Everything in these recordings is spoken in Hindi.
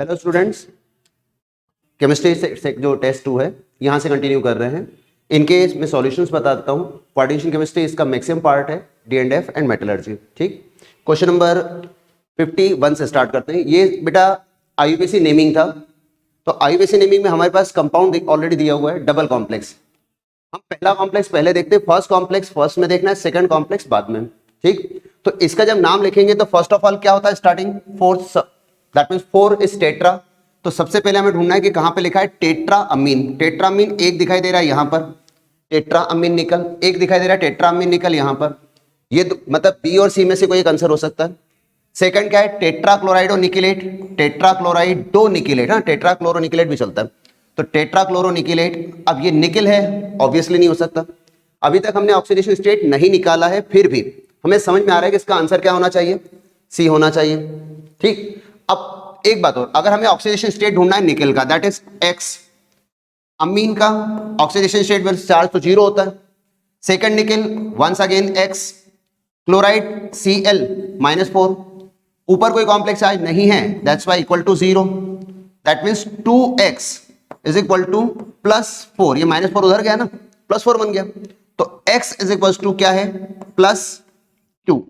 हेलो स्टूडेंट्स, केमिस्ट्री से जो टेस्ट 2 है यहाँ से कंटिन्यू कर रहे हैं। इनके मैं सॉल्यूशंस बता देता हूँ। कोऑर्डिनेशन केमिस्ट्री इसका मैक्सिमम पार्ट है, डी&एफ एंड मेटलर्जी। ठीक, क्वेश्चन नंबर 51 से स्टार्ट करते हैं। ये बेटा आईयूपीएसी नेमिंग था, तो आईयूपीएसी नेमिंग में हमारे पास कंपाउंड ऑलरेडी दिया हुआ है, डबल कॉम्प्लेक्स। हम पहला कॉम्प्लेक्स पहले देखते हैं, फर्स्ट कॉम्प्लेक्स फर्स्ट में देखना है, सेकंड कॉम्प्लेक्स बाद में। ठीक, तो इसका जब नाम लिखेंगे तो फर्स्ट ऑफ ऑल क्या होता है, starting fourth, that means 4 is tetra. तो सबसे पहले हमें ढूंढना है कि कहां पे लिखा है टेट्रा अमीन। टेट्रा अमीन एक दिखाई दे रहा है यहां पर, टेट्रा अमीन निकल एक दिखाई दे रहा है, टेट्रा अमीन निकल यहां पर। ये मतलब बी और सी में से कोई एक आंसर हो सकता है। सेकंड क्या है, टेट्रा क्लोराइडो निकिलेट, टेट्रा क्लोराइडो निकिलेट, हाँ टेट्रा क्लोरो निकिलेट भी चलता है। तो टेट्रा क्लोरो निकिलेट, अब ये निकिल है, ऑब्वियसली नहीं हो सकता। अभी तक हमने ऑक्सीडेशन स्टेट नहीं निकाला है, फिर भी हमें समझ में आ रहा है कि इसका आंसर क्या होना चाहिए, सी होना चाहिए। ठीक, अब एक बात और, अगर हमें ऑक्सीडेशन स्टेट ढूंढना है निकिल का, दैट इज एक्स। अमीन का ऑक्सीडेशन स्टेट वर्सेस चार्ज तो 0 होता है। Second nickel once again x, chloride Cl -4, ऊपर कोई कॉम्प्लेक्स चार्ज नहीं है, that's why equal to 0। That means 2x is equal to +4, ये -4 उधर गया ना, +4 बन गया। तो x इज इक्वल टू क्या है, +2।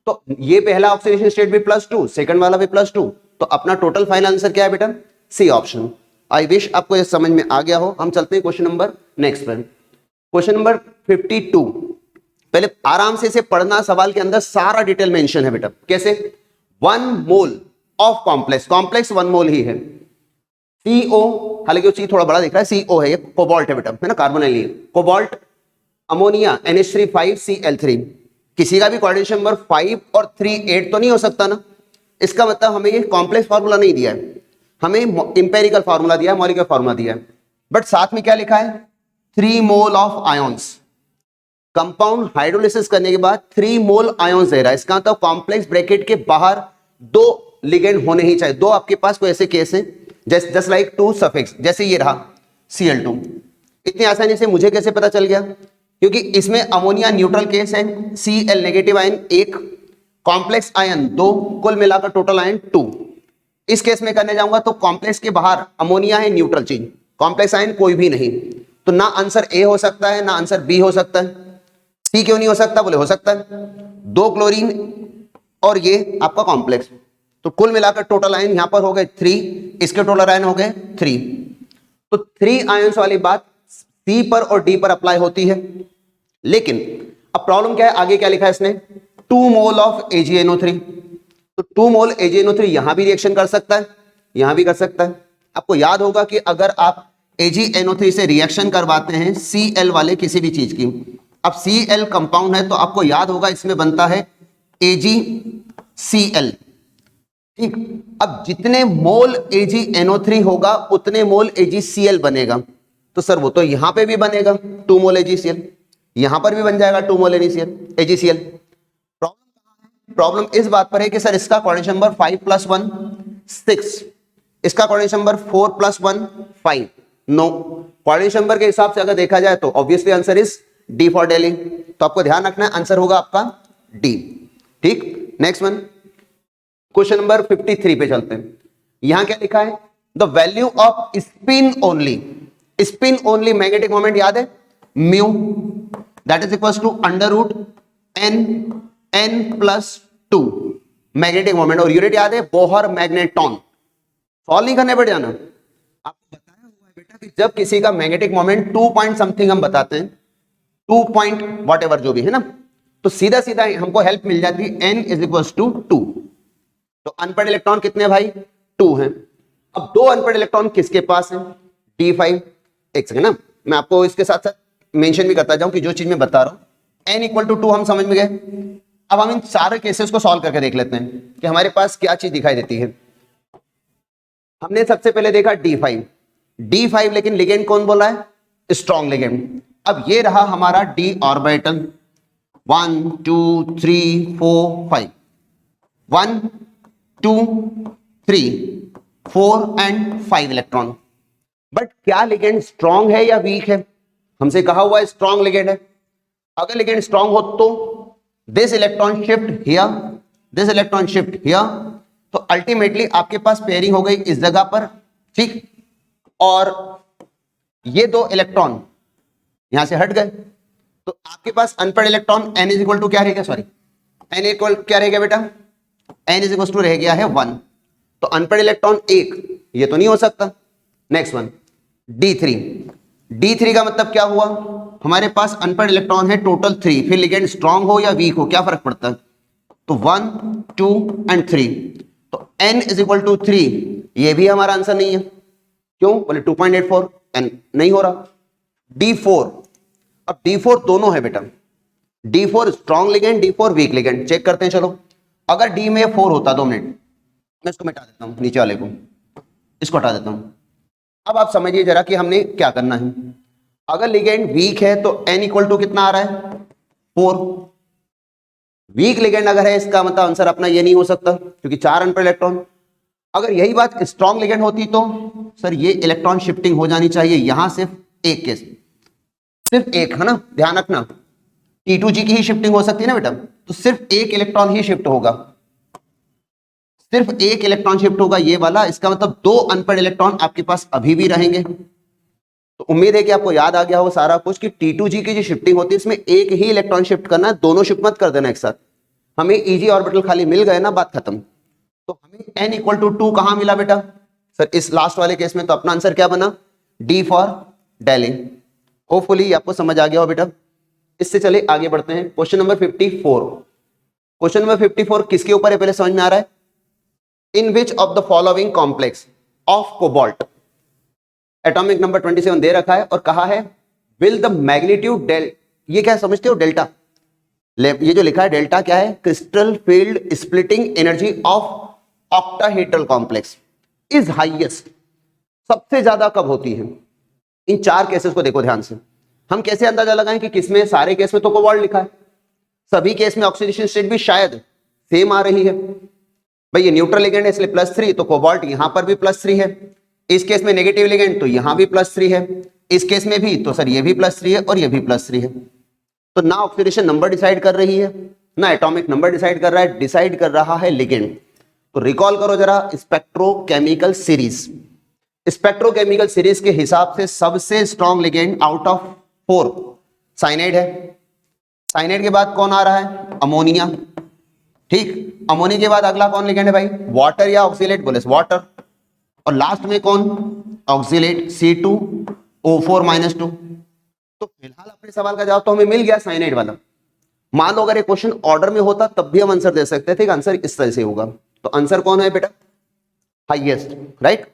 तो ये पहला ऑक्सीडेशन स्टेट भी +2, सेकंड वाला भी +2। तो अपना टोटल फाइनल आंसर क्या है बेटा, सी ऑप्शन। आई विश आपको ये समझ में आ गया हो। हम चलते हैं क्वेश्चन नंबर नेक्स्ट पर, क्वेश्चन नंबर 52। पहले आराम से इसे पढ़ना, सवाल के अंदर सारा डिटेल मेंशन है बेटा। कैसे, 1 मोल ऑफ कॉम्प्लेक्स, कॉम्प्लेक्स 1 मोल ही है, CO, हालांकि वो सी थोड़ा बड़ा दिख रहा है, CO है, ये कोबाल्ट है बेटा, है ना, कार्बन नहीं है, कोबाल्ट, अमोनिया NH3 5Cl3। किसी का भी कोऑर्डिनेशन नंबर 5 और 3 8 तो नहीं हो सकता ना। इसका मतलब हमें ये कॉम्प्लेक्स फार्मूला नहीं दिया है, हमें इंपेरिकल फार्मूला दिया है, मॉलिक्यूलर फार्मूला दिया है। बट साथ में क्या लिखा है, 3 mole of ions. Compound hydrolysis करने के बाद 3 मोल आयोन्स दे रहा है। इसका मतलब कॉम्प्लेक्स ब्रैकेट के बाहर 2 लिगेंड होने ही चाहिए। 2 आपके पास कोई ऐसे केस है, जस्ट लाइक 2 सफिक्स, जैसे ये रहा Cl2। इतनी आसानी से मुझे कैसे पता चल गया, क्योंकि इसमें अमोनिया न्यूट्रल केस है, Cl negative ion 1, complex ion 2, कुल मिलाकर टोटल आयन 2। इस केस में करने जाऊंगा तो कॉम्प्लेक्स के बाहर अमोनिया है न्यूट्रल चीज, कॉम्प्लेक्स आयन कोई भी नहीं। तो ना आंसर ए हो सकता है, ना आंसर बी हो सकता है। सी क्यों नहीं हो सकता, बोले हो सकता है, 2 क्लोरीन और ये आपका कॉम्प्लेक्स। तो कुल मिलाकर टोटल आयन यहां पर हो गए 3, इसके टोटल आयन हो गए 3। तो 3 आयंस वाली बात सी पर और डी पर अप्लाई होती है। लेकिन अब प्रॉब्लम क्या है, आगे क्या लिखा है इसने, 2 मोल ऑफ AgNO3। तो 2 मोल AgNO3 यहां भी रिएक्शन कर सकता है, यहां भी कर सकता है। आपको याद होगा कि अगर आप AgNO3 से रिएक्शन करवाते हैं Cl वाले किसी भी चीज की, अब Cl कंपाउंड है तो आपको याद होगा इसमें बनता है AgCl। ठीक, अब जितने मोल AgNO3 होगा उतने मोल AgCl बनेगा। तो सर वो तो यहां पे भी बनेगा 2 मोल AgCl, यहां पर भी बन जाएगा 2 मोल AgCl। प्रॉब्लम इस बात पर है कि सर इसका कोऑर्डिनेशन नंबर 5 + 1 6, इसका coordination number 4 + 1 5। No, coordination number के हिसाब से अगर देखा जाए तो obviously answer is D for Delhi. तो आपको ध्यान रखना है, आंसर होगा आपका डी। ठीक, नेक्स्ट वन, क्वेश्चन नंबर 53 पे चलते हैं। यहां क्या लिखा है, the value of spin only, spin only magnetic moment याद है, mu, that is equal to √n+2 magnetic moment, और यूनिट याद है बोहर मैग्नेटॉन। सॉल्व नहीं करने पड़ जाना, आपको बताया हुआ है बेटा कि जब किसी का मैग्नेटिक मोमेंट 2 पॉइंट समथिंग हम बताते हैं, 2 पॉइंट व्हाटएवर जो भी है ना, तो सीधा सीधा हमको हेल्प मिल जाती है n इज इक्वल टू 2। तो अनपेड इलेक्ट्रॉन कितने भाई, 2 हैं। अब 2 अनपेड इलेक्ट्रॉन किसके पास है, D5। एक सेकंड ना, मैं आपको इसके साथ साथ मेंशन भी करता जाऊं कि जो चीज मैं बता रहा हूं, n इक्वल टू 2 हम समझ में गए। अब हम इन सारे केसेस को सॉल्व करके देख लेते हैं कि हमारे पास क्या चीज दिखाई देती है। हमने सबसे पहले देखा D5, लेकिन लिगेंड कौन बोला है, स्ट्रॉन्ग लिगेंड। अब ये रहा हमारा d orbital, 1 2 3 4 5, 1 2 3 4 and 5 electron. But क्या लिगेंड स्ट्रॉन्ग है या वीक है, हमसे कहा हुआ है स्ट्रॉन्ग लिगेंड है। अगर लिगेंड स्ट्रॉन्ग हो तो this electron shift here, this electron shift here, तो अल्टीमेटली आपके पास पेयरिंग हो गई इस जगह पर, ठीक, और ये दो इलेक्ट्रॉन यहां से हट गए, तो आपके पास unpaired electron n is equal to क्या रहेगा, सॉरी n इक्वल क्या रहेगा बेटा, n इज इक्वल टू रह गया है 1, तो अनपेड इलेक्ट्रॉन 1, ये तो नहीं हो सकता। नेक्स्ट वन D3, D3 का मतलब क्या हुआ, हमारे पास अनपेड इलेक्ट्रॉन है टोटल 3, फिर लिगेंड स्ट्रांग हो या वीक हो क्या फर्क पड़ता है, तो 1 2 एंड 3, तो n इज इक्वल टू 3, ये भी हमारा आंसर नहीं है, क्यों बोले 2.84, n नहीं हो रहा। D4, अब D4 दोनों है बेटा, D4 strong ligand, D4 weak ligand, check करते हैं चलो। अगर D में 4 होता, 2 मिनट मैं इसको मिटा देता हूं, नीचे वाले को इसको हटा देता हूं। अब आप समझिए जरा कि हमने क्या करना है। अगर लिगेंड वीक है तो n इक्वल टू कितना आ रहा है 4, वीक लिगेंड अगर है इसका मतलब आंसर अपना ये नहीं हो सकता क्योंकि 4 अनपेड इलेक्ट्रॉन। अगर यही बात स्ट्रॉन्ग लिगेंड होती तो सर ये इलेक्ट्रॉन शिफ्टिंग हो जानी चाहिए, यहां सिर्फ एक केस, सिर्फ एक है ना, ध्यान रखना T2G की ही शिफ्टिंग हो सकती है ना बेटा, तो सिर्फ एक इलेक्ट्रॉन ही शिफ्ट होगा, सिर्फ एक इलेक्ट्रॉन शिफ्ट होगा ये वाला, इसका मतलब 2 अनपेड इलेक्ट्रॉन आपके पास अभी भी रहेंगे। तो उम्मीद है कि आपको याद आ गया हो सारा कुछ कि T2G की जो शिफ्टिंग होती है इसमें एक ही इलेक्ट्रॉन शिफ्ट करना है, दोनों शिफ्ट मत कर देना एक साथ। हमें EG ऑर्बिटल खाली मिल गए ना, बात खत्म। तो हमें n इक्वल टू 2 कहां मिला बेटा, सर इस लास्ट वाले केस में, तो अपना आंसर क्या बना, D फॉर डेली। होपफुली आपको समझ आ गया हो बेटा। इससे चले आगे बढ़ते हैं, क्वेश्चन नंबर 54। क्वेश्चन नंबर 54 किसके ऊपर है पहले समझ में आ रहा है, in which of the following complex of cobalt, atomic number 27 दे रखा है और कहा है विल द मैग्नीट्यूड डेल, ये क्या समझते हो डेल्टा, ये जो लिखा है डेल्टा क्या है, crystal field splitting energy of octahedral complex is highest, सबसे ज्यादा कब होती है। इन 4 केसेस को देखो ध्यान से, हम कैसे अंदाजा लगाएं कि किसमें, सारे केस में तो कोबाल्ट लिखा है, सभी केस में ऑक्सीडेशन स्टेट भी शायद सेम आ रही है। भाई ये न्यूट्रल लिगेंड है इसलिए +3, तो कोबाल्ट यहां पर भी +3 है, इस केस में नेगेटिव लिगेंड तो यहां भी +3 है, इस केस में भी तो सर ये भी +3 है और ये भी +3 है। तो ना ऑक्सीडेशन नंबर डिसाइड कर रही है ना एटॉमिक नंबर डिसाइड कर रहा है, डिसाइड कर रहा है लिगेंड। तो रिकॉल करो जरा स्पेक्ट्रोकेमिकल सीरीज, स्पेक्ट्रोकेमिकल सीरीज के हिसाब से सबसे strong ligand out of 4 cyanide है। साइनाइड के बाद कौन आ रहा है, अमोनिया, ठीक, अमोनिया के बाद अगला कौन लिगेंड है भाई, वाटर या ऑक्सीलेट, बोले वाटर, और लास्ट में कौन, ऑक्सीलेट C2O4-2। तो फिलहाल अपने सवाल का जवाब तो हमें मिल गया साइनाइड वाला। मान लो अगर ये क्वेश्चन ऑर्डर में होता तब भी हम आंसर दे सकते थे, आंसर इस तरह से होगा। तो आंसर कौन है बेटा, हाईएस्ट, राइट।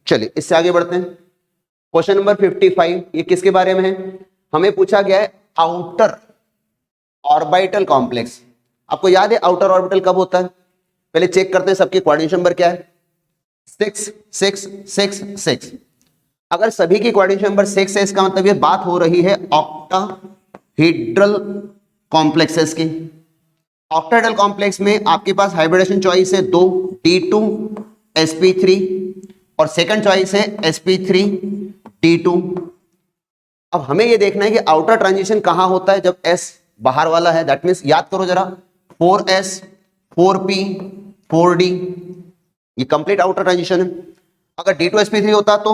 चलिए इससे आगे बढ़ते हैं, क्वेश्चन नंबर 55, ये किसके बारे में है, हमें पूछा गया है आउटर ऑर्बिटल कॉम्प्लेक्स। आपको याद है आउटर ऑर्बिटल कब होता है, पहले चेक करते हैं सबके कोऑर्डिनेशन नंबर क्या है, 6 6 6 6। अगर सभी की कोऑर्डिनेशन नंबर 6 है इसका मतलब ये बात हो रही है ऑक्टाहेड्रल कॉम्प्लेक्सेस की। ऑक्टाहेड्रल कॉम्प्लेक्स में आपके पास हाइब्रिडेशन चॉइस है 2 D2 sp3 और सेकंड चॉइस है sp3 D2। अब हमें ये देखना है कि आउटर ट्रांजिशन कहां होता है, जब S बाहर वाला है, दैट मींस याद करो जरा 4s 4p 4d, ये कंप्लीट आउटर ट्रांजिशन है। अगर D2 sp3 होता तो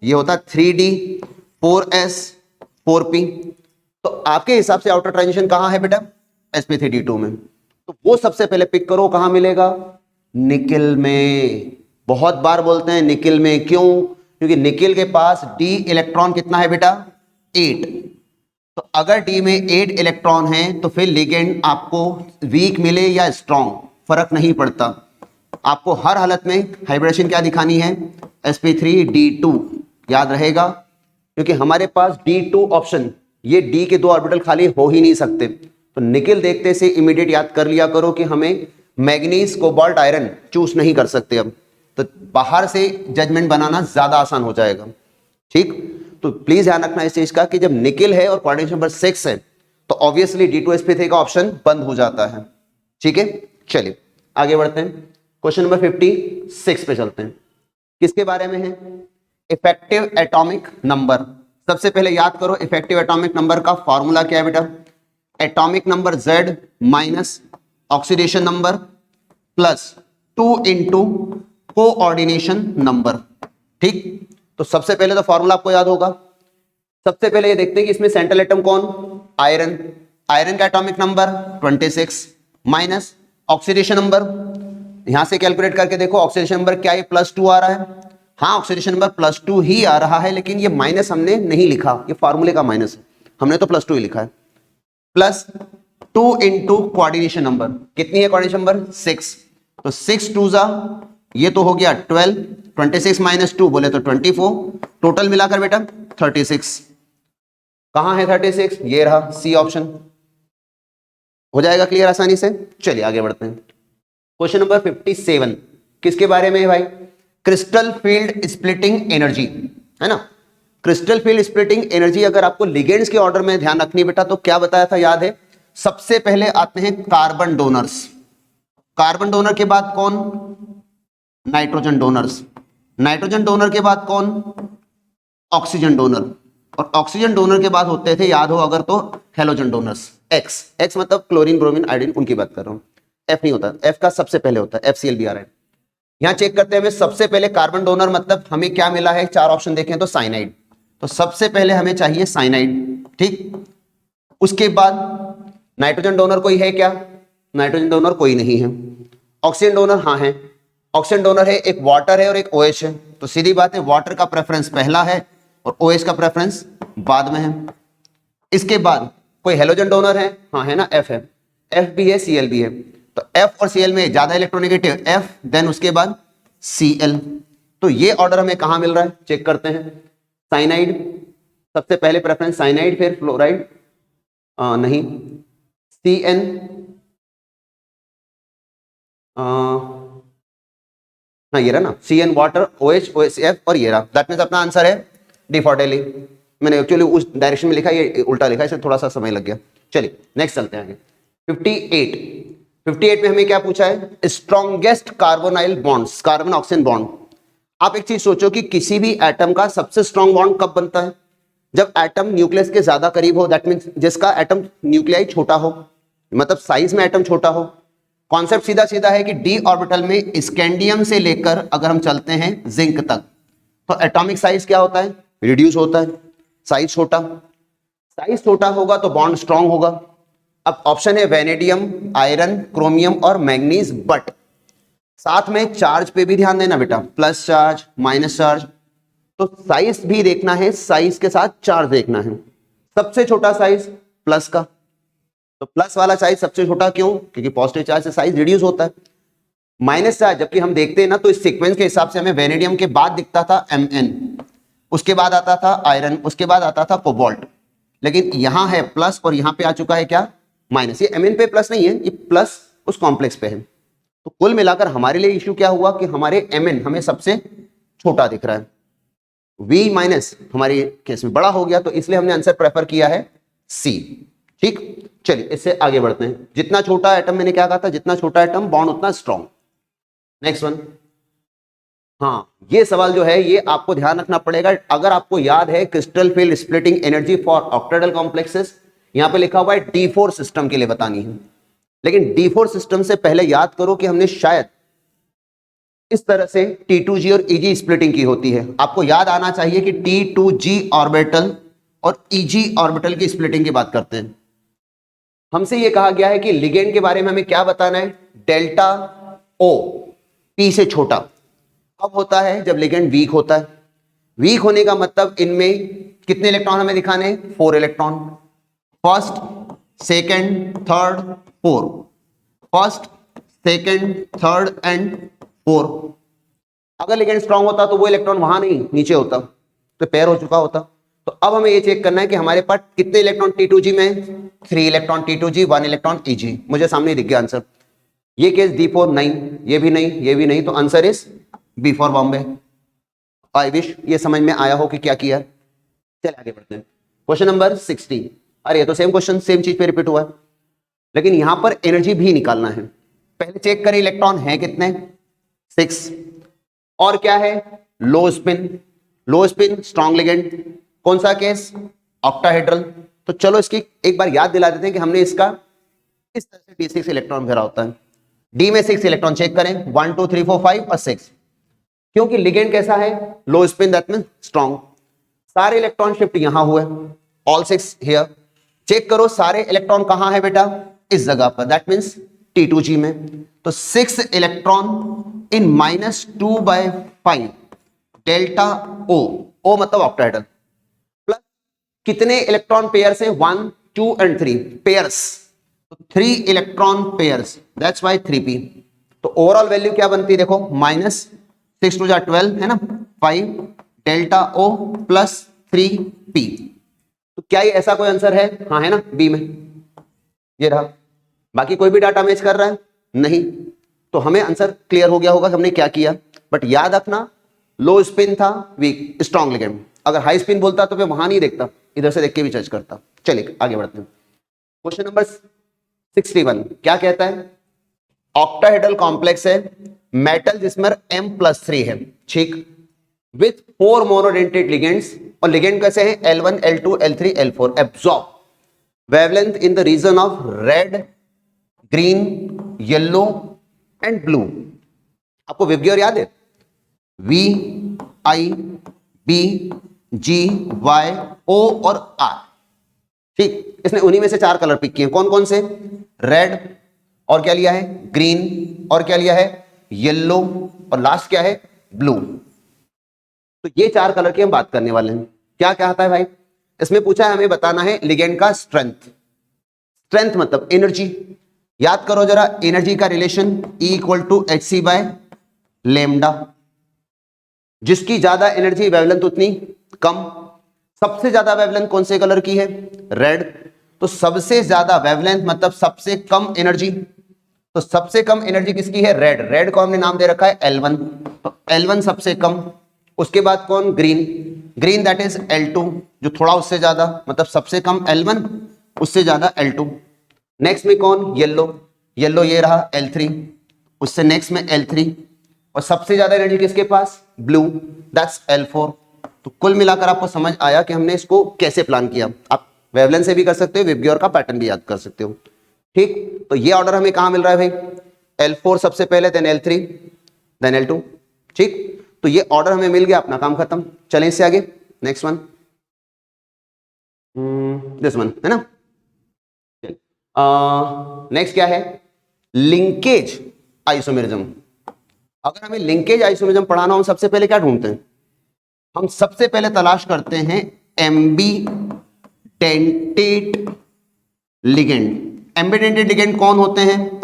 ये होता 3d 4s 4p। तो आपके हिसाब से आउटर ट्रांजिशन कहां है बेटा, sp3 D2 में। तो वो सबसे पहले पिक करो, कहां मिलेगा, निकिल में। बहुत बार बोलते हैं निकिल में, क्यों, क्योंकि निकिल के पास d इलेक्ट्रॉन कितना है बेटा, 8। तो अगर D में 8 इलेक्ट्रॉन है तो फिर लिगेंड आपको वीक मिले या स्ट्रॉन्ग फर्क नहीं पड़ता, आपको हर हालत में हाइब्रिडेशन क्या दिखानी है, sp3D2, याद रहेगा, क्योंकि हमारे पास D2 ऑप्शन, ये D के 2 ऑर्बिटल खाली हो ही नहीं सकते। तो निकिल देखते से इमीडिएट याद कर लिया करो कि हमें मैग्नीज कोबाल्ट आयरन चूज नहीं कर सकते अब, तो बाहर से जजमेंट बनाना ज्यादा आसान हो जाएगा, ठीक। तो प्लीज ध्यान रखना इस चीज का कि जब निकिल है और कोऑर्डिनेशन नंबर 6 है तो ऑब्वियसली D2 sp3 का ऑप्शन बंद हो जाता है, ठीक है। चलिए आगे बढ़ते हैं, क्वेश्चन नंबर 56 पे चलते हैं, किसके बारे में है, इफेक्टिव एटॉमिक नंबर। सबसे पहले याद करो इफेक्टिव एटॉमिक नंबर का फॉर्मूला क्या है बेटा, atomic number Z minus oxidation number plus 2 into coordination number. ठीक, तो सबसे पहले तो फॉर्मूला आपको याद होगा। सबसे पहले ये देखते हैं कि इसमें सेंट्रल एटम कौन, आयरन। आयरन का atomic number 26 minus oxidation number, यहां से कैलकुलेट करके देखो ऑक्सीडेशन नंबर क्या है, +2 आ रहा है। हाँ, ऑक्सीडेशन नंबर +2 ही आ रहा है, लेकिन ये माइनस हमने नहीं लिखा, ये फार्मूले का माइनस, हमने तो +2 ही लिखा है। +2 इंटू कोऑर्डिनेशन नंबर, कितनी है कोऑर्डिनेशन नंबर 6, तो 6 2 जा, ये तो हो गया 12, 26 माइनस 2 बोले तो 24, टोटल मिलाकर बेटा 36। कहां है 36, ये रहा सी ऑप्शन। हो जाएगा क्लियर आसानी से। चलिए आगे बढ़ते हैं। क्वेश्चन नंबर 57 किसके बारे में है भाई, क्रिस्टल फील्ड स्प्लिटिंग एनर्जी, है ना। क्रिस्टल फील्ड स्प्लिटिंग एनर्जी अगर आपको लिगेंड्स के ऑर्डर में ध्यान रखनी बेटा, तो क्या बताया था याद है, सबसे पहले आते हैं कार्बन डोनर्स, कार्बन डोनर के बाद कौन, नाइट्रोजन डोनर्स, नाइट्रोजन डोनर के बाद कौन, ऑक्सीजन डोनर, और ऑक्सीजन डोनर के बाद होते थे याद हो अगर तो हेलोजन डोनर्स। एक्स, एक्स मतलब क्लोरीन ब्रोमीन आयोडीन, उनकी बात कर रहा हूं। एफ नहीं होता, एफ का सबसे पहले होता है, FCl भी आ रहा है। यहां चेक करते हैं हमें सबसे पहले कार्बन डोनर, मतलब हमें क्या मिला है, 4 ऑप्शन देखें तो साइनाइड, तो सबसे पहले हमें चाहिए साइनाइड। ठीक, उसके बाद नाइट्रोजन डोनर कोई है क्या, नाइट्रोजन डोनर कोई नहीं है। ऑक्सीजन डोनर हाँ है, ऑक्सीजन डोनर है, एक वाटर है और एक OH है, तो सीधी बात है वाटर का प्रेफरेंस पहला है और OH का प्रेफरेंस बाद में है। इसके बाद कोई हेलोजन डोनर है, हाँ है ना, F है, F भी है, Cl भी है, तो F और Cl में ज्यादा इलेक्ट्रोनेगेटिव F, देन उसके बाद Cl। तो ये ऑर्डर हमें कहां मिल रहा है, चेक करते हैं। साइनाइड सबसे पहले प्रेफरेंस साइनाइड, फिर फ्लोराइड नहीं, CN हाँ ये रहा ना, CN वाटर, OH OCF और ये रहा, दैट मींस अपना आंसर है डी फॉर डेली। मैंने एक्चुअली उस डायरेक्शन में लिखा, ये उल्टा लिखा, इससे थोड़ा सा समय लग गया। चलिए नेक्स्ट चलते हैं आगे। 58 में हमें क्या पूछा है, strongest carbonyl bonds, carbon oxygen bond. आप एक चीज सोचो कि किसी भी एटम का सबसे स्ट्रॉन्ग बॉन्ड कब बनता है, जब एटम न्यूक्लियस के ज्यादा करीब हो, दैट मींस जिसका एटम न्यूक्लियाई छोटा हो, मतलब साइज में एटम छोटा हो। कॉन्सेप्ट सीधा सीधा है कि डी ऑर्बिटल में स्कैंडियम से लेकर अगर हम चलते हैं जिंक तक, तो एटॉमिक साइज क्या होता है, रिड्यूस होता है, साइज छोटा, साइज छोटा होगा तो बॉन्ड स्ट्रांग होगा। अब ऑप्शन है वेनेडियम, आयरन, क्रोमियम और मैग्नीज, बट साथ में चार्ज पे भी ध्यान देना बेटा, प्लस चार्ज माइनस चार्ज, तो साइज भी देखना है, साइज के साथ चार्ज देखना है। सबसे छोटा साइज प्लस का, तो प्लस वाला साइज सबसे छोटा क्यों, क्योंकि पॉजिटिव चार्ज से साइज रिड्यूस होता है। माइनस चार्ज जबकि हम देखते हैं ना, तो इस सीक्वेंस के हिसाब से हमें वेनेडियम के बाद दिखता था Mn, उसके बाद आता था आयरन, उसके बाद आता था कोबाल्ट, लेकिन यहां है प्लस और यहां पे आ चुका है क्या, माइनस। ये Mn पे प्लस नहीं है, ये प्लस उस कॉम्प्लेक्स पे है। तो कुल मिलाकर हमारे लिए इश्यू क्या हुआ कि हमारे Mn हमें सबसे छोटा दिख रहा है, V माइनस हमारे केस में बड़ा हो गया, तो इसलिए हमने आंसर प्रेफर किया है C। ठीक, चलिए इससे आगे बढ़ते हैं। जितना छोटा एटम, मैंने क्या कहा था, जितना छोटा एटम बॉन्ड उतना स्ट्रॉन्ग। नेक्स्ट वन, हाँ ये सवाल जो है ये आपको ध्यान रखना पड़ेगा। अगर आपको याद है crystal field splitting energy for octahedral complexes, यहां पे लिखा हुआ है D4 सिस्टम के लिए बतानी है, लेकिन D4 सिस्टम से पहले याद करो कि हमने शायद इस तरह से T2G और EG स्प्लिटिंग की होती है। आपको याद आना चाहिए कि T2G ऑर्बिटल और EG ऑर्बिटल की स्प्लिटिंग की बात करते हैं। हमसे यह कहा गया है कि लिगेंड के बारे में हमें क्या बताना है, डेल्टा O P से छोटा कब होता है, जब लिगेंड वीक होता है। वीक होने का मतलब इनमें कितने इलेक्ट्रॉन हमें दिखाने, 4 electron, first second third 4, first second third and 4। अगर लिगेंड स्ट्रांग होता तो वो इलेक्ट्रॉन वहां नहीं नीचे होता, तो पेयर हो चुका होता। तो अब हमें ये चेक करना है कि हमारे पास कितने इलेक्ट्रॉन T2G में, 3 इलेक्ट्रॉन T2G, 1 इलेक्ट्रॉन EG। मुझे सामने दिख गया आंसर। ये केस D4 नहीं, ये भी नहीं, ये भी नहीं, तो answer is B for Bombay. I wish ये समझ में आया हो कि क्या किया। चलिए आगे बढ़ते हैं। Question number 60। अरे ये तो सेम क्वेश्चन सेम चीज पे रिपीट हुआ है, लेकिन यहां पर एनर्जी भी निकालना है। पहले चेक करें इलेक्ट्रॉन है कितने, 6, और क्या है, लो स्पिन, लो स्पिन स्ट्रॉन्ग लिगेंड। कौन सा केस, ऑक्टाहेड्रल। तो चलो इसकी एक बार याद दिला देते हैं कि हमने इसका इस तरह से D6 इलेक्ट्रॉन भरा होता है। डी में 6 इलेक्ट्रॉन, चेक करें 1 2 3 4 5 और 6, क्योंकि लिगेंड कैसा है, लो स्पिन, दैट मीन स्ट्रॉन्ग। सारे इलेक्ट्रॉन शिफ्ट यहां हुए, ऑल 6 हियर। चेक करो सारे इलेक्ट्रॉन कहां है बेटा, इस जगह पर, दैट मीन्स T2G में। तो 6 electron in -2/5 delta O, O मतलब ऑक्टाहेड्रल, प्लस कितने इलेक्ट्रॉन पेयर्स हैं, 1 2 एंड 3 पेयर्स, तो 3 electron pairs, that's why 3p। तो ओवरऑल वैल्यू क्या बनती है देखो, -6 2 12 है ना, 5 डेल्टा O प्लस 3p। तो क्या ये ऐसा कोई आंसर है, हाँ है ना, बी में ये रहा। बाकी कोई भी डाटा मैच कर रहा है नहीं, तो हमें आंसर क्लियर हो गया होगा हमने क्या किया। बट याद रखना, लो स्पिन था, वीक स्ट्रॉन्ग लिगेंड। अगर हाई स्पिन बोलता तो मैं वहां नहीं देखता, इधर से देख के भी जज करता। चलिए आगे बढ़ते हैं। क्वेश्चन नंबर 61 क्या कहता है, ऑक्टाहेड्रल कॉम्प्लेक्स है, मेटल जिसमें M+3 है, ठीक, विथ 4 मोनोडेंटेड लिगेंड्स, और लिगेंड कैसे हैं, L1 L2 L3 L4, absorb wavelength in the region of red, green, yellow and blue. आपको विबग्योर याद है, V I B G Y O और R, ठीक। इसने उन्हीं में से 4 कलर पिक किए, कौन कौन से, रेड, और क्या लिया है, ग्रीन, और क्या लिया है, येलो, और लास्ट क्या है, ब्लू। तो ये 4 कलर की हम बात करने वाले हैं। क्या कहता है भाई, इसमें पूछा है हमें बताना है लिगेंड का स्ट्रेंथ। स्ट्रेंथ मतलब एनर्जी। याद करो जरा एनर्जी का रिलेशन, E = hc/λ। जिसकी ज्यादा एनर्जी वेवलेंथ उतनी कम। सबसे ज्यादा वेवलेंथ कौन से कलर की है, रेड। तो सबसे ज्यादा वेवलेंथ मतलब सबसे कम एनर्जी, तो सबसे कम एनर्जी किसकी है, रेड। रेड को हमने नाम दे रखा है L1, तो L1 सबसे कम। उसके बाद कौन, green. Green that is L2, जो थोड़ा उससे ज्यादा, मतलब सबसे कम L1, उससे ज्यादा L2। नेक्स्ट में कौन, येलो। येलो ये रहा L3, उससे नेक्स्ट में L3, और सबसे ज्यादा एनर्जी किसके पास, ब्लू, दैट्स L4। तो कुल मिलाकर आपको समझ आया कि हमने इसको कैसे प्लान किया। आप वेवलेंथ से भी कर सकते हो, विबग्योर का पैटर्न भी याद कर सकते हो, ठीक। तो ये ऑर्डर हमें कहां मिल रहा है भाई, L4 सबसे पहले, देन L3, देन L2, ठीक। तो ये ऑर्डर हमें मिल गया, अपना काम खत्म। चलें इससे आगे, नेक्स्ट वन, दिस वन है ना। नेक्स्ट क्या है, लिंकेज आइसोमेरिज्म। अगर हमें लिंकेज आइसोमेरिज्म पढ़ाना हो, सबसे पहले क्या ढूंढते हैं, हम सबसे पहले तलाश करते हैं एम्बीडेंटेड लिगेंड। एम्बीडेंटेड लिगेंड कौन होते हैं,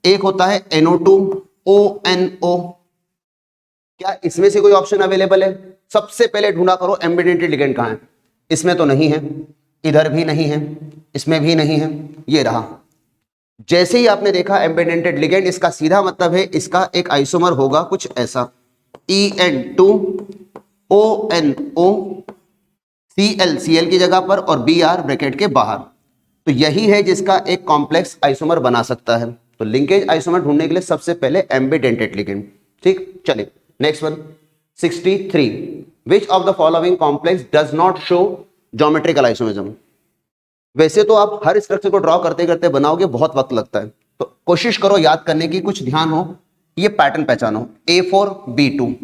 एक होता है NO2 ONO। क्या इसमें से कोई ऑप्शन अवेलेबल है, सबसे पहले ढूंढा करो एम्बीडेंटेड लिगेंड कहां है। इसमें तो नहीं है, इधर भी नहीं है, इसमें भी नहीं है, ये रहा। जैसे ही आपने देखा एम्बीडेंटेड लिगेंड, इसका सीधा मतलब है इसका एक आइसोमर होगा कुछ ऐसा, EN2ONO Cl की जगह पर और Br ब्रैकेट के बाहर। तो यही है जिसका एक कॉम्प्लेक्स आइसोमर बना सकता है। तो लिंकेज आइसोमर ढूंढने के लिए सबसे पहले एम्बीडेंटेड लिगेंड, ठीक। चलिए next one, 63, which of the following complex does not show geometrical isomerism. वैसे तो आप हर स्ट्रक्चर को ड्रॉ करते करते बनाओगे, बहुत वक्त लगता है, तो कोशिश करो याद करने की, कुछ ध्यान हो, ये पैटर्न पहचानो। A4B2,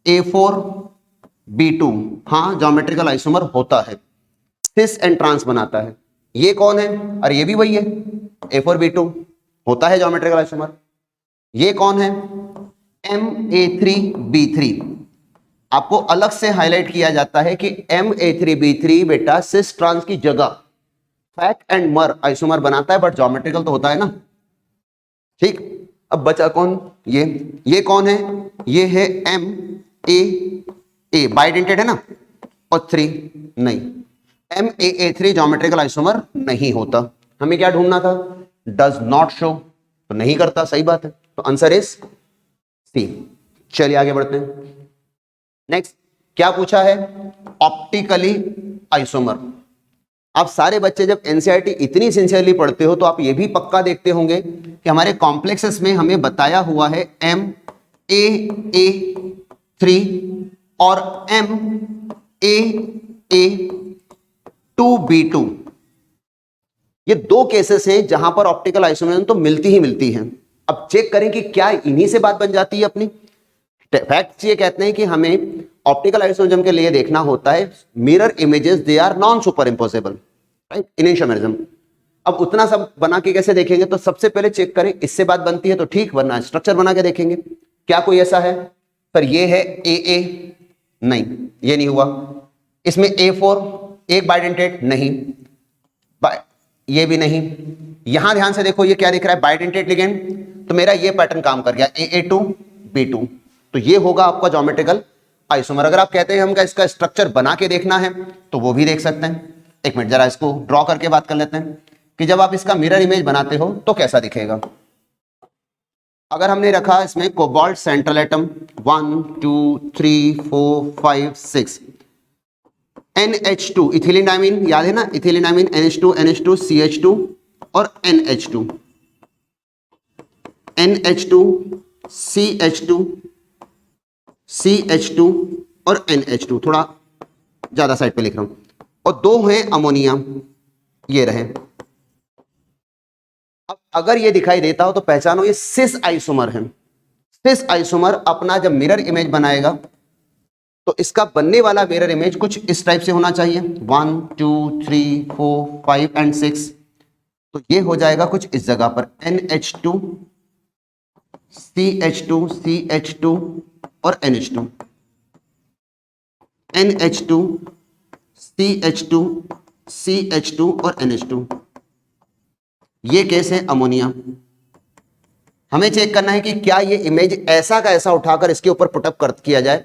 A4B2, हाँ ज्योमेट्रिकल आइसोमर होता है, सिस एंड ट्रांस बनाता है। ये कौन है, अरे ये भी वही है, A4B2 होता है ज्योमेट्रिकल आइसोमर। ये कौन है, MA3B3। आपको अलग से हाईलाइट किया जाता है कि MA3B3 बेटा सिस ट्रांस की जगह फैक एंड मर आइसोमर बनाता है, बट ज्योमेट्रिकल तो होता है ना, ठीक। अब बचा कौन, ये कौन है, ये है MAA, बाइडेंटेड है ना, और 3 नहीं, MAA3 ज्योमेट्रिकल आइसोमर नहीं होता। हमें क्या ढूंढना था, डज नॉट शो, तो नहीं करता, सही बात है, तो आंसर इज सी। चलिए आगे बढ़ते हैं। नेक्स्ट क्या पूछा है, ऑप्टिकली आइसोमर। आप सारे बच्चे जब एनसीईआरटी इतनी सिंसियरली पढ़ते हो तो आप ये भी पक्का देखते होंगे कि हमारे कॉम्प्लेक्सेस में हमें बताया हुआ है MAA3 और MAA2B2। ये दो केसेस हैं जहां पर ऑप्टिकल आइसोमरिज्म तो मिलती ही मिलती है। अब चेक करें कि क्या इन्हीं से बात बन जाती है अपनी। फैक्ट्स ये कहते हैं कि हमें ऑप्टिकल आइसोमरिज्म के लिए देखना होता है mirror images they are non superimposable, right, in isomerism. अब उतना सब बना के कैसे देखेंगे, तो सबसे पहले चेक करें इससे बात बनती है तो ठीक, वरना स्ट्रक्चर बना के देखेंगे। क्या कोई ऐसा है पर ये है ए, नहीं ये नहीं हुआ। इसमें A4 एक बाइडेंटेट नहीं, ये भी नहीं। यहां ध्यान से देखो ये क्या दिख रहा है, बाइडेंटेट लिगेंड, तो मेरा ये पैटर्न काम कर गया AA2 B2, तो ये होगा आपका ज्योमेट्रिकल आइसोमर। अगर आप कहते हैं हमका इसका स्ट्रक्चर बना के देखना है तो वो भी देख सकते हैं। एक मिनट जरा इसको ड्रॉ करके बात कर लेते हैं कि जब आप इसका मिरर इमेज बनाते हो तो कैसा दिखेगा। अगर हमने रखा इसमें cobalt central atom 1 2 3 4 5 6, NH2 ethylene diamine, याद है ना इथिलीन डाइमीन, NH2 CH2 और NH2 CH2 और NH2, थोड़ा ज्यादा साइड पे लिख रहा हूं, और दो हैं अमोनिया, ये रहे। अब अगर ये दिखाई देता हो तो पहचानो ये सिस आइसोमर है। सिस आइसोमर अपना जब मिरर इमेज बनाएगा तो इसका बनने वाला मिरर इमेज कुछ इस टाइप से होना चाहिए 1 2 3 4 5 एंड 6, तो ये हो जाएगा कुछ इस जगह पर NH2 CH2 और NH2, NH2 CH2 और NH2, ये केस है अमोनिया। हमें चेक करना है कि क्या ये इमेज ऐसा का ऐसा उठाकर इसके ऊपर पुटअप कर किया जाए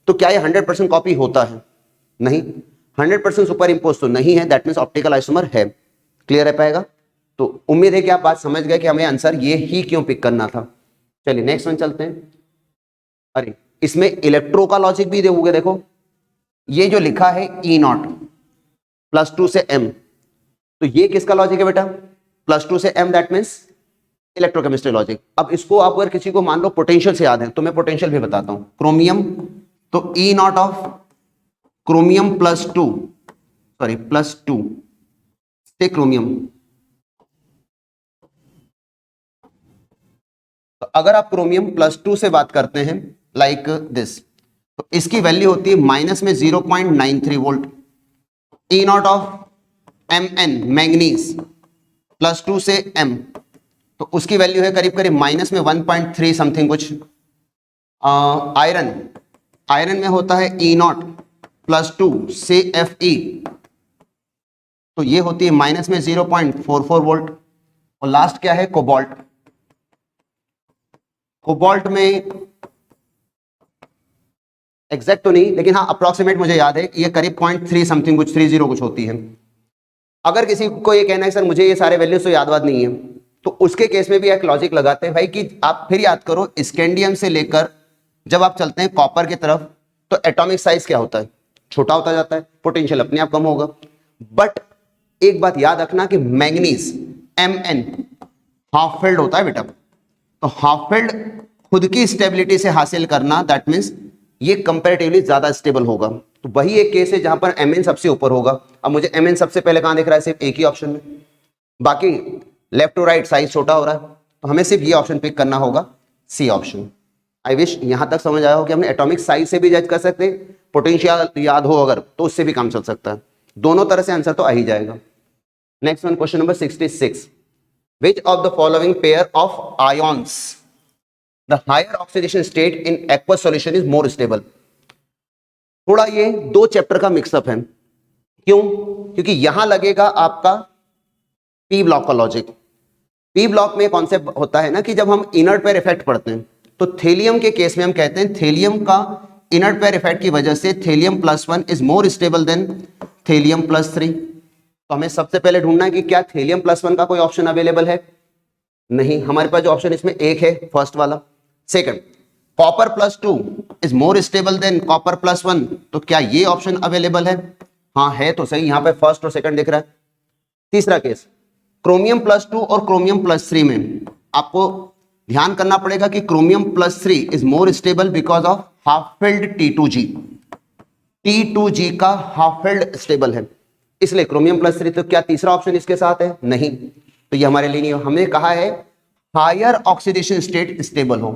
तो क्या ये 100% कॉपी होता है, नहीं 100% सुपर इम्पोज तो नहीं है, दैट मीन्स ऑप्टिकल आइसोमर है। क्लियर है पाएगा। तो उम्मीद है कि आप बात समझ गए कि हमें आंसर ये ही क्यों पिक करना था। चलिए नेक्स्ट वन चलते हैं। अरे इसमें इलेक्ट्रो का लॉजिक भी दोगे, देखो ये जो लिखा है E0 +2 से M, तो ये किसका लॉजिक है बेटा, +2 से M, that means electrochemistry logic. अब इसको आप अगर किसी को मान लो पोटेंशियल से याद है तो मैं पोटेंशियल भी बताता हूं। क्रोमियम, तो E0 ऑफ क्रोमियम +2 से क्रोमियम, तो अगर आप क्रोमियम +2 से बात करते हैं लाइक दिस, तो इसकी वैल्यू होती है माइनस में 0.93 volt. E0 of Mn manganese +2 से M, तो उसकी वैल्यू है करीब करीब माइनस में 1.3 समथिंग कुछ। आयरन में होता है E0 +2 से Fe, तो ये होती है माइनस में 0.44 वोल्ट। और लास्ट क्या है, कोबाल्ट में एग्जैक्ट तो नहीं लेकिन हाँ अप्रोक्सीमेट मुझे याद है कि ये करीब 0.3 समथिंग कुछ 30 कुछ होती है। अगर किसी को ये कहना है सर मुझे ये सारे वैल्यूज तो याद नहीं है, तो उसके केस में भी एक लॉजिक लगाते हैं भाई कि आप फिर याद करो स्कैंडियम से लेकर जब आप चलते हैं कॉपर की तरफ तो एटॉमिक साइज क्या होता है, छोटा होता जाता है, पोटेंशियल अपने आप कम होगा। बट एक बात याद रखना कि मैंगनीज Mn हाफ फील्ड होता है बेटा, तो हाफ फील्ड खुद की स्टेबिलिटी से हासिल करना, दैट मीन्स ये कंपैरेटिवली ज्यादा स्टेबल होगा। तो वही एक केस है जहां पर Mn सबसे ऊपर होगा। अब मुझे Mn सबसे पहले कहां दिख रहा है, सिर्फ एक ही ऑप्शन में, बाकी लेफ्ट टू राइट साइज छोटा हो रहा है, तो हमें सिर्फ ये ऑप्शन पिक करना होगा, सी ऑप्शन। आई विश यहां तक समझ आया हो कि हमने एटॉमिक साइज से भी जज कर सकते हैं, पोटेंशियल याद हो अगर तो उससे भी काम चल सकता है, दोनों तरह से आंसर तो आ ही जाएगा। Next one, question number 66, which of the following pair of ions the higher oxidation state in aqueous solution is more stable। थोड़ा ये दो चैप्टर का मिक्सअप है, क्यों, क्योंकि यहां लगेगा आपका पी ब्लॉक का लॉजिक। पी ब्लॉक में कॉन्सेप्ट होता है ना कि जब हम इनर्ट पेयर इफेक्ट पढ़ते हैं तो थेलियम के केस में हम कहते हैं थेलियम का इनर्ट पेयर इफेक्ट की वजह से thallium +1 is more stable then thallium +3। तो हमें सबसे पहले ढूंढना है कि क्या थेलियम +1 का कोई ऑप्शन अवेलेबल है, नहीं, हमारे पास जो ऑप्शन इसमें एक है फर्स्ट वाला। Second, copper +2 is more stable than copper +1, तो क्या ये ऑप्शन अवेलेबल है, हाँ है, तो सही, यहां पे फर्स्ट और सेकंड दिख रहा है। तीसरा केस, क्रोमियम +2 और क्रोमियम +3 में आपको ध्यान करना पड़ेगा कि chromium +3 is more stable because of half filled T2G का हाफ फिल्ड स्टेबल है। इसलिए क्रोमियम +3, तो क्या तीसरा ऑप्शन इसके साथ है? नहीं, तो ये हमारे लिए नहीं है। हमने कहा है हायर ऑक्सीडेशन स्टेट स्टेबल हो,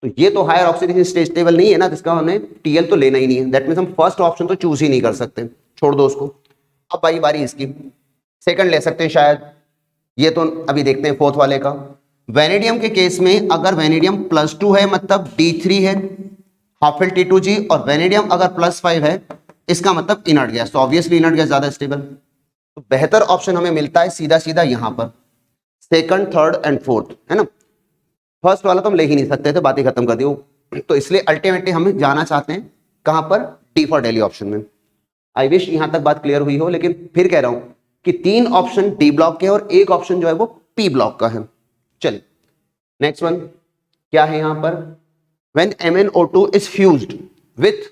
तो ये तो हायर ऑक्सीडेशन स्टेट स्टेबल नहीं है ना, जिसका हमने टीएल तो लेना ही नहीं है। दैट मीन्स हम फर्स्ट ऑप्शन तो चूज ही नहीं कर सकते, छोड़ दो उसको। अब भाई बारी इसकी, सेकंड ले सकते हैं शायद, ये तो अभी देखते हैं फोर्थ वाले का। वेनेडियम के केस में अगर वेनेडियम +2 है मतलब D3 है, हाफ T2G, और वेनेडियम अगर +5 है इसका मतलब इनर्ट गैस, तो ऑब्वियसली इनर्ट गैस ज्यादा स्टेबल। तो बेहतर ऑप्शन हमें मिलता है सीधा सीधा यहां पर, सेकंड, थर्ड एंड फोर्थ, है ना। फर्स्ट वाला तो हम ले ही नहीं सकते थे, बात ही खत्म कर दी। तो इसलिए अल्टीमेटली हम जाना चाहते हैं कहां पर? डी फॉर दिल्ली ऑप्शन में। आई विश यहां तक बात क्लियर हुई हो, लेकिन फिर कह रहा हूं कि 3 ऑप्शन डी ब्लॉक के और 1 ऑप्शन जो है वो पी ब्लॉक का है। चलिए नेक्स्ट वन क्या है यहां पर? When MnO2 is fused with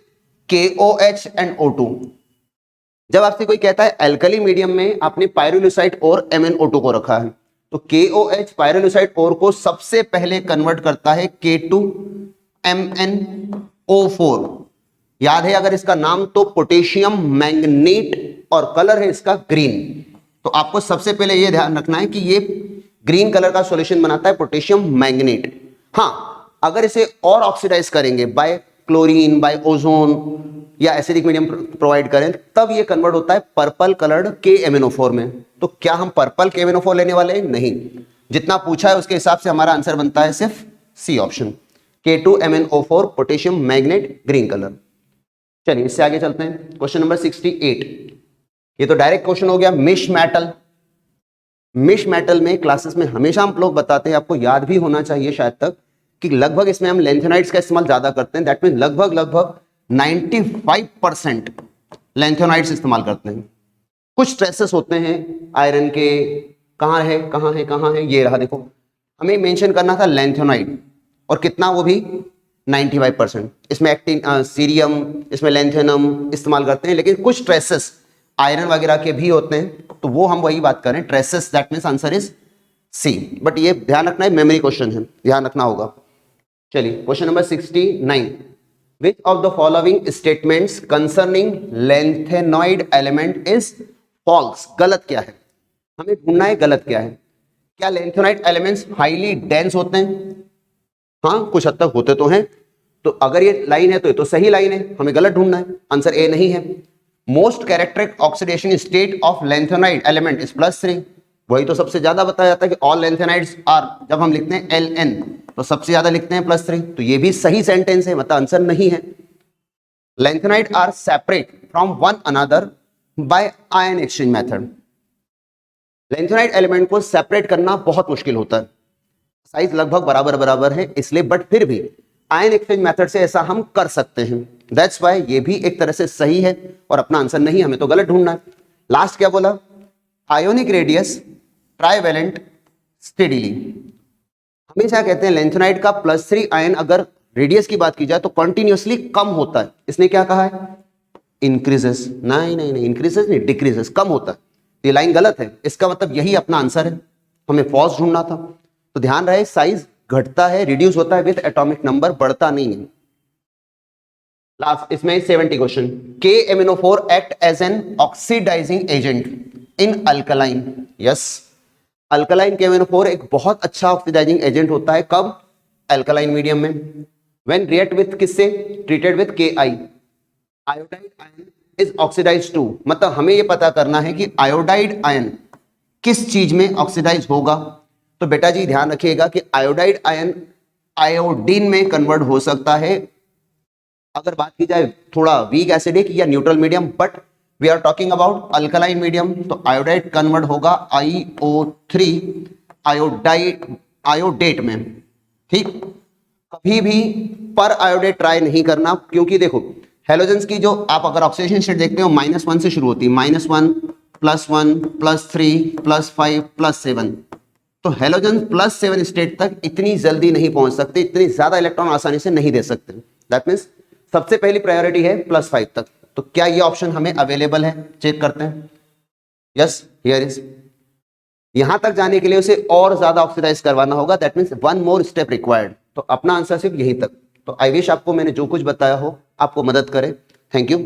KOH and O2। जब आपसे कोई कहता है एल्कली मीडियम में आपने पायरोलुसाइड और MnO2 को रखा है, तो KOH पायरोलुसाइड और को सबसे पहले कन्वर्ट करता है K2MnO4। याद है अगर इसका नाम, तो पोटेशियम मैंगनेट, और कलर है इसका ग्रीन। तो आपको सबसे पहले यह ध्यान रखना है कि ये ग्रीन कलर का सॉल्यूशन बनाता है पोटेशियम मैंगनेट। हाँ, अगर इसे और ऑक्सीडाइज करेंगे बाय क्लोरीन, बाय ओजोन या एसिडिक मीडियम प्रोवाइड करें, तब ये कन्वर्ट होता है पर्पल कलर्ड KMnO4 में। तो क्या हम पर्पल KMnO4 लेने वाले हैं? नहीं। जितना पूछा है उसके हिसाब से हमारा आंसर बनता है सिर्फ C option, K2MnO4 potassium manganate green colour. चलिए इससे आगे चलते हैं, क्वेश्चन नंबर 68। ये तो डायरेक्ट क्वेश्चन हो गया। मिश मेटल। मिश मेटल में क्लासेस में हमेशा हम लोग बताते हैं, आपको याद भी होना चाहिए शायद तक, कि लगभग इसमें हम लेंथेनाइड्स का इस्तेमाल ज्यादा करते हैं। दैट मीन लगभग 95% लेंथेनाइड्स इस्तेमाल करते हैं। कुछ ट्रेसेस होते हैं आयरन के, कहाँ है, ये रहा देखो, हमें मेंशन करना था लेंथेनाइड, और कितना, वो भी 95%। इसमें एक्टिन, सीरियम, इसमें लेंथेनम इस्तेमाल करते हैं, लेकिन कुछ ट्रेसेस आयरन वगैरह के भी होते हैं, तो वो हम वही बात करें traces. That means answer is C. But ये ध्यान रखना है, मेमोरी क्वेश्चन है, ध्यान रखना होगा। चलिए question number 69। Which of the following statements concerning lanthanoid element is false? गलत क्या है, हमें ढूंढना है गलत क्या है। क्या लेंथेनॉइड एलिमेंट्स हाईली डेंस होते हैं? हाँ, कुछ हद तक होते तो हैं। तो अगर ये लाइन है तो ये तो सही लाइन है, हमें गलत ढूंढना है, आंसर ए नहीं है। Most characteristic oxidation state of lanthanoid element is +3। वही तो सबसे ज्यादा बताया जाता है कि ऑल लेंथेनाइड्स आर, जब हम लिखते हैं Ln तो सबसे ज्यादा लिखते हैं +3, तो ये भी सही सेंटेंस है, मतलब आंसर नहीं है। Lanthanide are separate from one another by ion exchange method. Lanthanide element को सेपरेट करना बहुत मुश्किल होता है, साइज लगभग बराबर है इसलिए, बट फिर भी आयन एक्सचेंज मेथड से ऐसा हम कर सकते हैं। दैट्स वाई ये भी एक तरह से सही है और अपना आंसर नहीं, हमें तो गलत ढूंढना है। लास्ट क्या बोला? Ionic radius trivalent steadily. हमेशा कहते हैं लेंथेनाइड का +3 आयन अगर रेडियस की बात की जाए तो कंटिन्यूअसली कम होता है। इसने क्या कहा है? इंक्रीजेस। नहीं, इंक्रीजेस नहीं, डिक्रीजेस, कम होता है। ये लाइन गलत है, इसका मतलब यही अपना आंसर है, हमें फॉल्स ढूंढना था। तो ध्यान रहे, साइज घटता है, रिड्यूस होता है विद एटॉमिक नंबर, बढ़ता नहीं है। लास्ट इसमें 70 question. KMnO4 act as an oxidizing agent in alkaline. Yes, alkaline KMnO4 एक बहुत अच्छा ऑक्सीडाइजिंग एजेंट होता है। कब? अल्कलाइन मीडियम में। व्हेन रिएक्ट विथ किससे? Treated with Ki। Iodide ion is oxidize to, मतलब हमें यह पता करना है कि आयोडाइड आयन किस चीज में ऑक्सीडाइज होगा। तो बेटा जी ध्यान रखिएगा कि आयोडाइड आयन आयोडीन में कन्वर्ट हो सकता है, अगर बात की जाए थोड़ा वीक एसिडिक या neutral medium, but we are talking about alkaline medium, तो आयोडाइड कन्वर्ट होगा IO3 आयोडेट में। ठीक, कभी भी पर आयोडेट ट्राई नहीं करना, क्योंकि देखो हेलोजेंस की जो आप अगर ऑक्सीडेशन स्टेट देखते हो -1 से शुरू होती है, -1 +1 +3 +5 +7। तो हेलोजन +7 स्टेट तक इतनी जल्दी नहीं पहुंच सकते, इतनी ज्यादा इलेक्ट्रॉन आसानी से नहीं दे सकते। दैट मीन्स सबसे पहली प्रायोरिटी है +5 तक। तो क्या ये ऑप्शन हमें अवेलेबल है? चेक करते हैं। Yes, here is. यहां तक जाने के लिए उसे और ज्यादा ऑक्सीडाइज करवाना होगा, that means 1 more step required. तो अपना आंसर सिर्फ यहीं तक। तो आई विश आपको मैंने जो कुछ बताया हो आपको मदद करे। Thank you.